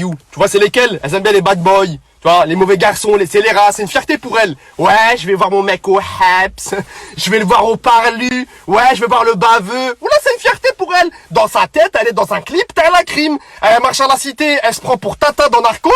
voyous. Tu vois, c'est lesquels? Elles aiment bien les bad boys. Tu vois, les mauvais garçons, les scélérats, c'est une fierté pour elles. Ouais, je vais voir mon mec au Haps. Je vais le voir au Parlu. Ouais, je vais voir le baveux. Oula, c'est une fierté pour elle. Dans sa tête, elle est dans un clip, t'as la crime. Elle marche à la cité, elle se prend pour Tata dans Narcos.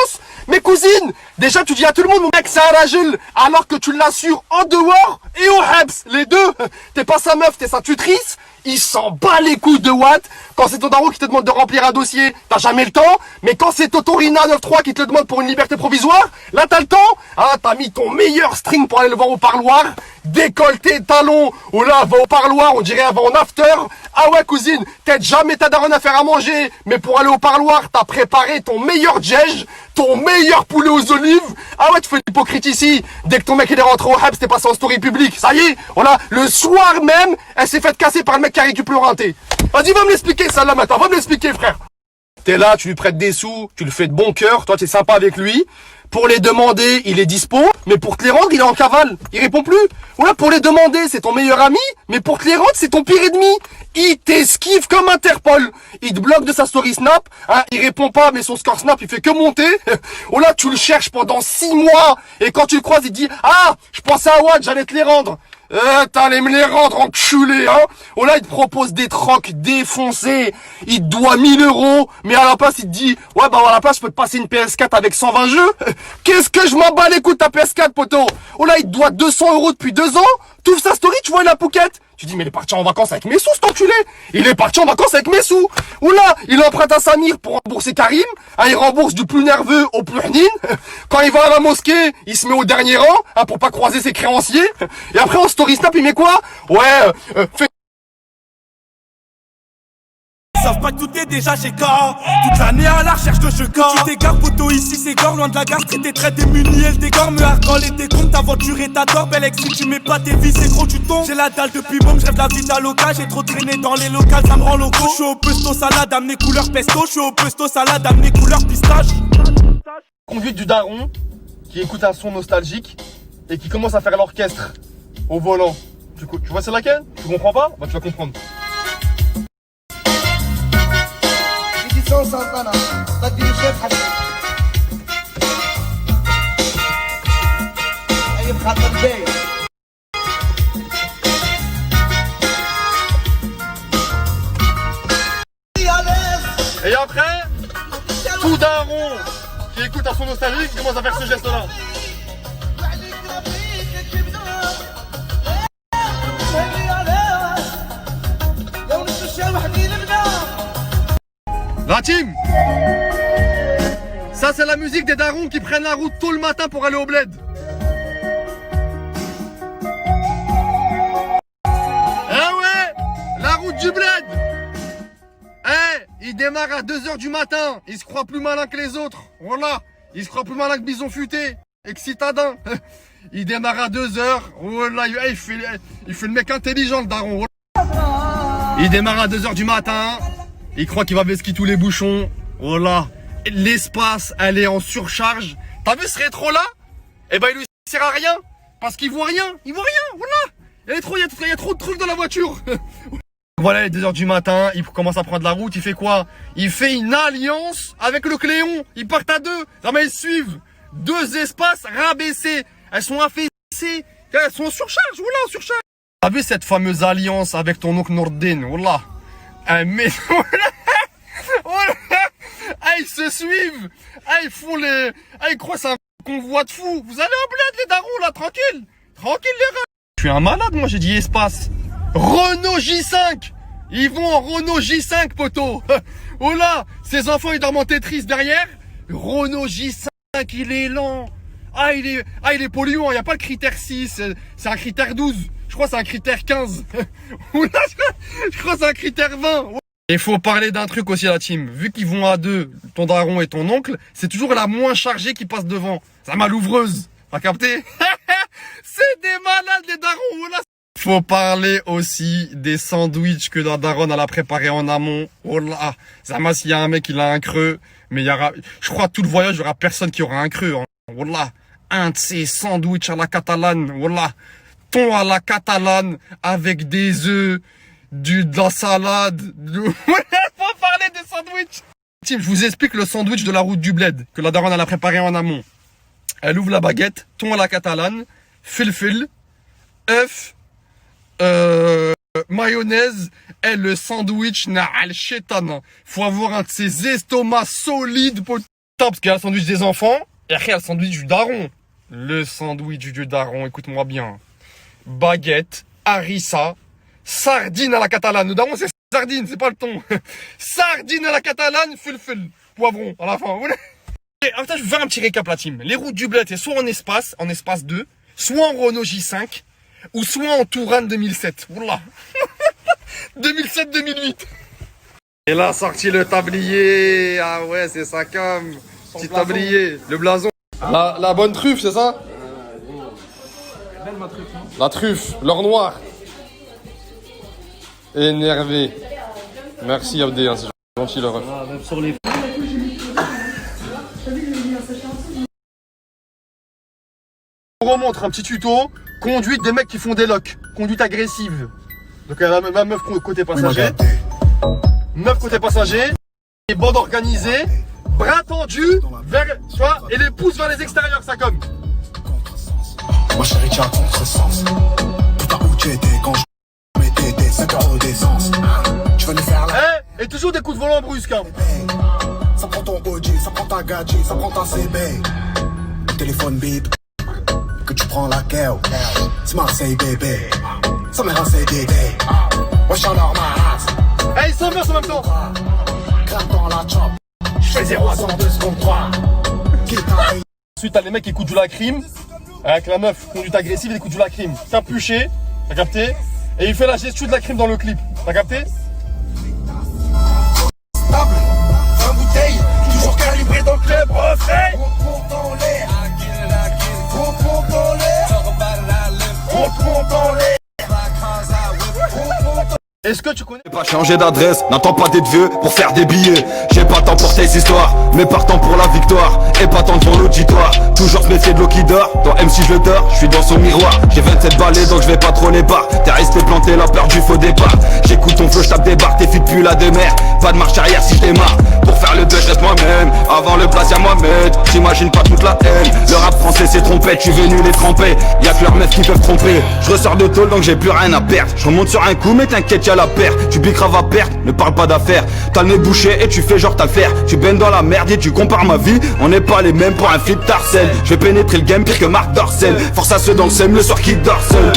Mais cousine, déjà tu dis à tout le monde, mon mec c'est un rageux, alors que tu l'assures en dehors et au Haps, les deux. T'es pas sa meuf, t'es sa tutrice. Il s'en bat les couilles de Watt. Quand c'est ton daron qui te demande de remplir un dossier, t'as jamais le temps. Mais quand c'est Totorina 93 qui te le demande pour une liberté provisoire, là t'as le temps. Ah, t'as mis ton meilleur string pour aller le voir au parloir. Décolle tes talons. Oh là, va au parloir, on dirait avant en after. Ah ouais cousine, t'aides jamais ta daronne à faire à manger. Mais pour aller au parloir, t'as préparé ton meilleur djej, ton meilleur poulet aux olives. Ah ouais, tu fais l'hypocrite ici. Dès que ton mec il est rentré au Habs, t'es passé en story publique. Ça y est, voilà, le soir même, elle s'est faite casser par le mec qui a récupéré un thé. Vas-y, va me l'expliquer ça là maintenant, va me l'expliquer frère. T'es là, tu lui prêtes des sous, tu le fais de bon cœur, toi t'es sympa avec lui. Pour les demander, il est dispo, mais pour te les rendre, il est en cavale. Il répond plus. Voilà, pour les demander, c'est ton meilleur ami, mais pour te les rendre, c'est ton pire ennemi. Il t'esquive comme Interpol. Il te bloque de sa story Snap, hein, il répond pas, mais son score Snap, il fait que monter. Oh là, tu le cherches pendant 6 mois, et quand tu le croises, il te dit, ah, je pensais à Watt, j'allais te les rendre. T'allais me les rendre enculé, hein. Oh là, il te propose des trocs défoncés. Il te doit 1000 euros. Mais à la place, il te dit, ouais, bah, à la place, je peux te passer une PS4 avec 120 jeux. Qu'est-ce que je m'en bats les couilles de ta PS4, poteau? Oh là, il te doit 200 euros depuis 2 ans. Tu ouvres sa story, tu vois la pouquette. Tu dis, mais il est parti en vacances avec mes sous, cet enculé. Il est parti en vacances avec mes sous. Oula, il emprunte à Samir pour rembourser Karim. Hein, il rembourse du plus nerveux au plus hnine. Quand il va à la mosquée, il se met au dernier rang, hein, pour pas croiser ses créanciers. Et après, en story snap, il met quoi? Ouais, fais... Ils savent pas que tout est déjà chez K. Toute l'année à la recherche de cheka. Tu t'égares, poteau, ici c'est gore. Loin de la gare, t'es très démuni. Elle dégore, me hargole et tes comptes. Ta voiture et ta tort. Belle ex, si tu mets pas tes vis, c'est gros, tu tombes. J'ai la dalle depuis bombe, je rêve la vie d'Aloca. J'ai trop traîné dans les locales, ça me rend loco. Je suis au pesto salade, amené couleur pesto. Je suis au pesto salade, amené couleur pistache. Conduite du daron qui écoute un son nostalgique et qui commence à faire l'orchestre au volant. Tu vois c'est laquelle? Tu comprends pas? Bah tu vas comprendre. سلطنة قدي شيخ حبيب أيب خاطر بي Et après, tout daron qui écoute un son nostalgique commence à faire ce geste là. La team, ça c'est la musique des darons qui prennent la route tôt le matin pour aller au bled. Eh ouais, la route du bled. Il démarre à 2 h du matin, il se croit plus malin que les autres. Voilà, il se croit plus malin que Bison Futé et que Citadin. Il démarre à 2 h, voilà, il fait le mec intelligent le daron. Il démarre à 2 h du matin. Il croit qu'il va vesquer tous les bouchons. Oh là, l'espace, elle est en surcharge. T'as vu ce rétro là? Eh ben il lui sert à rien. Parce qu'il voit rien. Il voit rien, voilà. Il y a trop de trucs dans la voiture. Voilà, il est 2 h du matin, il commence à prendre la route. Il fait quoi? Il fait une alliance avec le Cléon. Ils partent à 2. Non mais ils suivent. 2 espaces rabaissés. Elles sont affaissées. Elles sont en surcharge, voilà, en surcharge. T'as vu cette fameuse alliance avec ton oncle Nordin, voilà. Mais ils se suivent. Ils font les... ils croient c'est un convoi de fous. Vous allez en bled les darons là, tranquille. Tranquille les rats. Je suis un malade moi, j'ai dit espace. Renault J5. Ils vont en Renault J5 poteau. Oh là, ces enfants ils dorment en Tetris derrière. Renault J5, il est lent. Il est polluant, il n'y a pas le critère 6, c'est un critère 12. Je crois que c'est un critère 15. Je crois que c'est un critère 20. Il faut parler d'un truc aussi à la team. Vu qu'ils vont à 2, ton daron et ton oncle, c'est toujours la moins chargée qui passe devant. C'est ma louvreuse. T'as capté? C'est des malades les darons. Là. Faut parler aussi des sandwichs que la daronne elle a préparé en amont. Oh là. Zama s'il y a un mec il a un creux. Mais il y aura, je crois tout le voyage il y aura personne qui aura un creux. Hein. Oh là. Un de ces sandwichs à la catalane. Oh là. Thon à la catalane avec des œufs, de la salade. Faut parler des sandwichs. Tim, je vous explique le sandwich de la route du bled que la daronne elle a préparé en amont. Elle ouvre la baguette, thon à la catalane, fil, œuf, mayonnaise et le sandwich na al chétana. Faut avoir un de ces estomacs solides pour parce qu'il y a le sandwich des enfants et après il y a le sandwich du daron. Le sandwich du daron, écoute-moi bien. Baguette, harissa, sardine à la catalane. Le daron c'est sardine, c'est pas le thon. Sardine à la catalane, fil, poivron à la fin. Et après, je vais faire un petit récap, la team. Les routes du bled, c'est soit en espace 2, soit en Renault J5, ou soit en Tourane 2007. Oula. 2007-2008. Et là, sorti le tablier. Ah ouais, c'est ça comme. Petit tablier. Le blason. La bonne truffe, c'est ça? La truffe, l'or noir. Énervé. Merci Abdé, hein, c'est gentil le ref. Je vous remontre un petit tuto. Conduite des mecs qui font des locks. Conduite agressive. Donc la meuf côté passager. Meuf côté passager. Et bande organisée. Bras tendus vers soit et les pouces vers les extérieurs, ça comme. Ma chérie, tu as contresens. Putain, où tu étais quand je mettais des 5 € d'essence? Tu vas nous faire la. Et toujours des coups de volant brusques. Hein. Ça prend ton OG, ça prend ta gadget, ça prend ta CB. Téléphone bip. Que tu prends la keo. C'est Marseille bébé. Ça m'est rassé Dédé. Wesh alors ma race. Ils s'ambiancent en même temps. Crame dans la chop. J'fais 0 à 100 2 secondes 3. Ensuite t'as les mecs qui écoutent du lacryme. Avec la meuf conduite agressive, il écoute du lacryme. Capuché, t'as capté? Et il fait la gestion de la crime dans le clip. T'as capté? Stable, 20 bouteilles, toujours calibré dans le club, refait. On monte en l'air, on monte en l'air, on monte en l'air. Est-ce que tu connais? J'ai pas changé d'adresse, n'attends pas d'être vieux pour faire des billets. J'ai pas tant pour tes histoires, mais partant pour la victoire. Et pas tant devant l'auditoire, toujours se méfier de l'eau qui dort. Dans MC je dors, je suis dans son miroir. J'ai 27 balais donc je vais pas trop les barres. T'es resté planté, la peur du faux départ. J'écoute ton flow, je tape des barres, t'es fit plus la demeure. Pas de marche arrière si je démarre. Pour faire le buzz, reste moi-même. Avant le place y'a Mohamed, j'imagine pas toute la haine. Le rap français c'est trompette, je suis venu les tremper. Y'a que leurs meufs qui peuvent tromper. Je ressors de tôle donc j'ai plus rien à perdre. Je remonte sur un coup mais t'inquiète y'a la perte. Tu bigraves à perte, ne parle pas d'affaires. T'as le nez bouché et tu fais genre t'as faire. Tu baignes dans la merde et tu compares ma vie. On n'est pas les mêmes pour un feat d'Arsène. Je vais pénétrer le game pire que Marc Dorcel. Force à ceux dans le sème le soir qui dort seul.